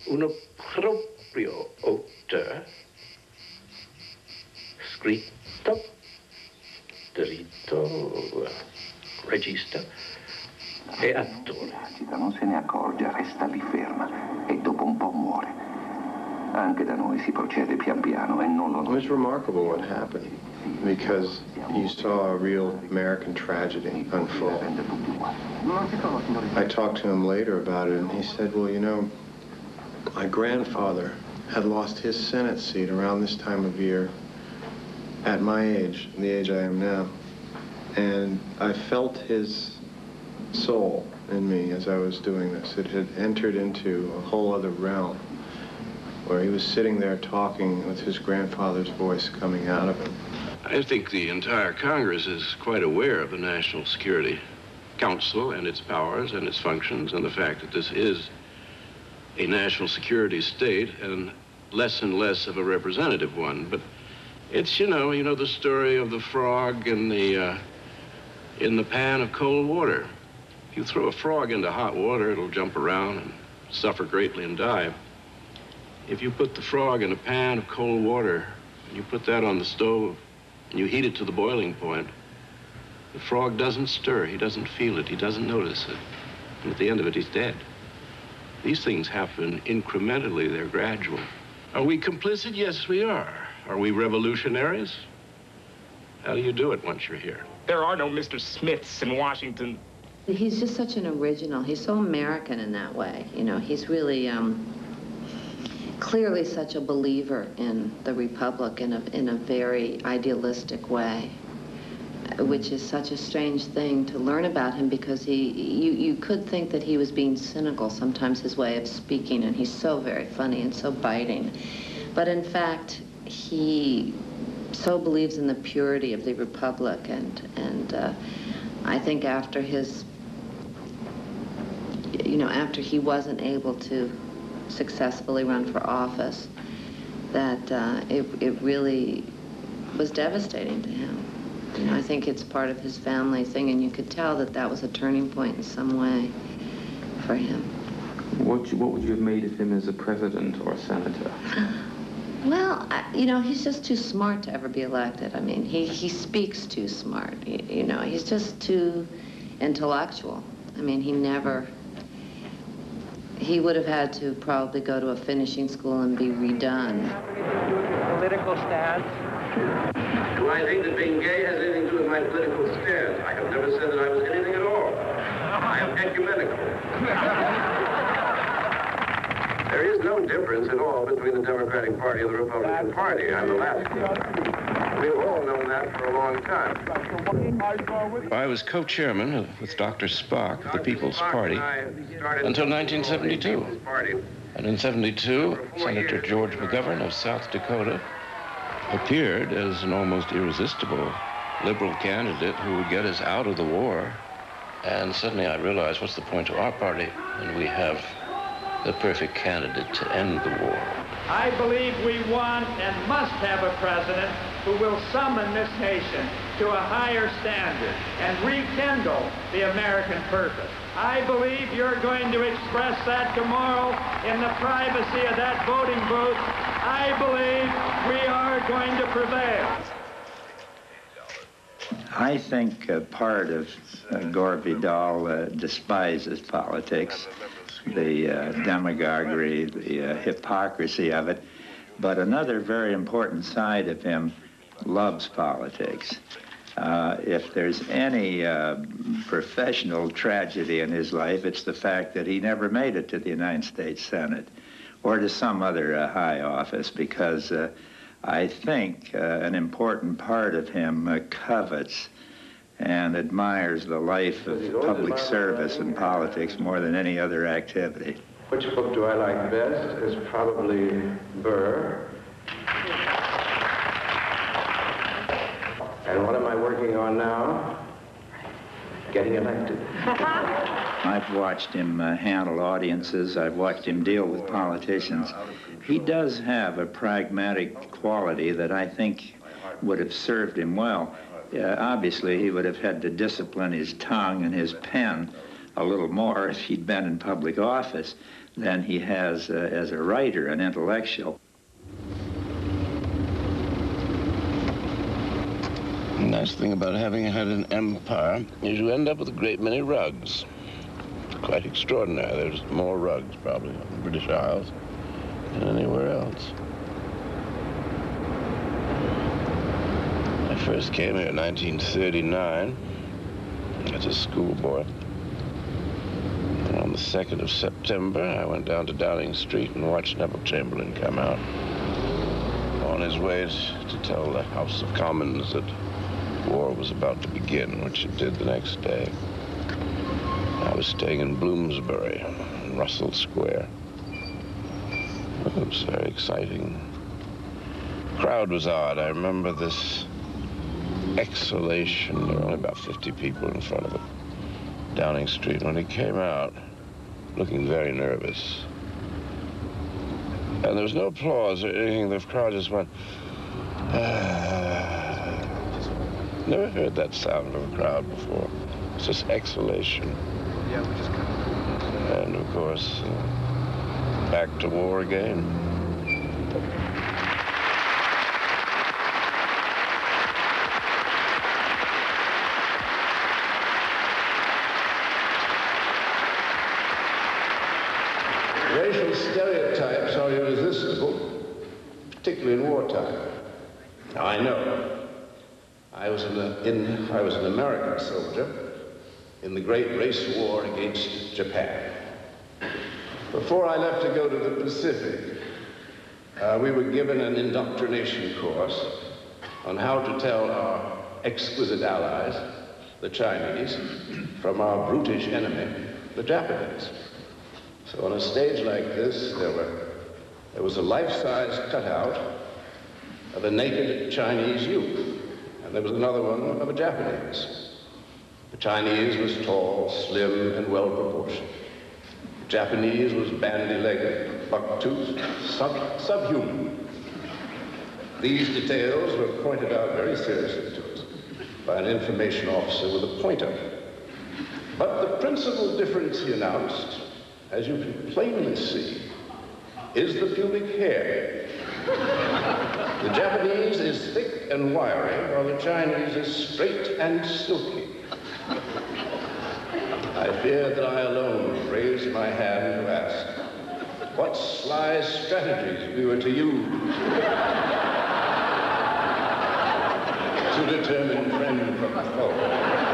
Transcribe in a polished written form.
uno proprio auteur, scritto, diritto, regista e attore. Non se ne accorge, resta lì ferma e dopo un po' muore. Anche da noi si procede pian piano e non lo... It's remarkable what happened because you saw a real American tragedy unfold. I talked to him later about it and he said, well, you know, my grandfather had lost his Senate seat around this time of year at my age, the age I am now. And I felt his soul in me as I was doing this. It had entered into a whole other realm where he was sitting there talking with his grandfather's voice coming out of him. I think the entire Congress is quite aware of the National Security Council and its powers and its functions and the fact that this is a national security state and less of a representative one. But it's, you know the story of the frog in the pan of cold water. If you throw a frog into hot water, it'll jump around and suffer greatly and die. If you put the frog in a pan of cold water, and you put that on the stove, and you heat it to the boiling point, the frog doesn't stir, he doesn't feel it, he doesn't notice it. And at the end of it, he's dead. These things happen incrementally, they're gradual. Are we complicit? Yes, we are. Are we revolutionaries? How do you do it once you're here? There are no Mr. Smiths in Washington. He's just such an original. He's so American in that way. You know, he's really clearly such a believer in the Republic in a very idealistic way, which is such a strange thing to learn about him because you could think that he was being cynical sometimes, his way of speaking, and he's so very funny and so biting. But in fact, he so believes in the purity of the Republic, and I think after his, after he wasn't able to successfully run for office, that it really was devastating to him. You know, I think it's part of his family thing, and you could tell that that was a turning point in some way for him. What would you have made of him as a president or a senator? Well, he's just too smart to ever be elected. I mean, he speaks too smart. He's just too intellectual. I mean, he would have had to probably go to a finishing school and be redone. Political stance. Do I think that being gay has anything to do with my political stance? I have never said that I was anything at all. I am ecumenical. There is no difference at all between the Democratic Party and the Republican Party. I'm the last one. We've all known that for a long time. I was co-chairman with Dr. Spock of the People's Party until 1972. And in 72, Senator George McGovern of South Dakota appeared as an almost irresistible liberal candidate who would get us out of the war. And suddenly I realized, what's the point to our party? And we have the perfect candidate to end the war. I believe we want and must have a president who will summon this nation to a higher standard and rekindle the American purpose. I believe you're going to express that tomorrow in the privacy of that voting booth. I believe we are going to prevail. I think part of Gore Vidal despises politics, the demagoguery, the hypocrisy of it. But another very important side of him loves politics. If there's any professional tragedy in his life, it's the fact that he never made it to the United States Senate or to some other high office, because I think an important part of him covets and admires the life of public service and politics more than any other activity. Which book do I like best is probably Burr. And what am I working on now? Getting elected. I've watched him handle audiences. I've watched him deal with politicians. He does have a pragmatic quality that I think would have served him well. Obviously, he would have had to discipline his tongue and his pen a little more if he'd been in public office. than he has as a writer, an intellectual. The nice thing about having had an empire is you end up with a great many rugs. Quite extraordinary. There's more rugs, probably, in the British Isles than anywhere else. I first came here in 1939 as a schoolboy. And on the 2nd of September, I went down to Downing Street and watched Neville Chamberlain come out on his way to tell the House of Commons that war was about to begin, which it did the next day. I was staying in Bloomsbury, in Russell Square. It was very exciting. The crowd was odd. I remember this exhalation. There were only about 50 people in front of it, Downing Street. When he came out, looking very nervous. And there was no applause or anything. The crowd just went, Never heard that sound of a crowd before. It's just exhalation. Yeah, we just And of course, back to war again. Racial stereotypes are irresistible, particularly in wartime. Now, I know. I was an American soldier in the great race war against Japan. Before I left to go to the Pacific, we were given an indoctrination course on how to tell our exquisite allies, the Chinese, from our brutish enemy, the Japanese. So on a stage like this, there was a life-size cutout of a naked Chinese youth, and there was another one of a Japanese. The Chinese was tall, slim, and well-proportioned. The Japanese was bandy-legged, buck-toothed, subhuman. These details were pointed out very seriously to us by an information officer with a pointer. But the principal difference, he announced, as you can plainly see, is the pubic hair. The Japanese is thick and wiry, while the Chinese is straight and silky. I fear that I alone raised my hand to ask what sly strategies we were to use to determine friend from foe.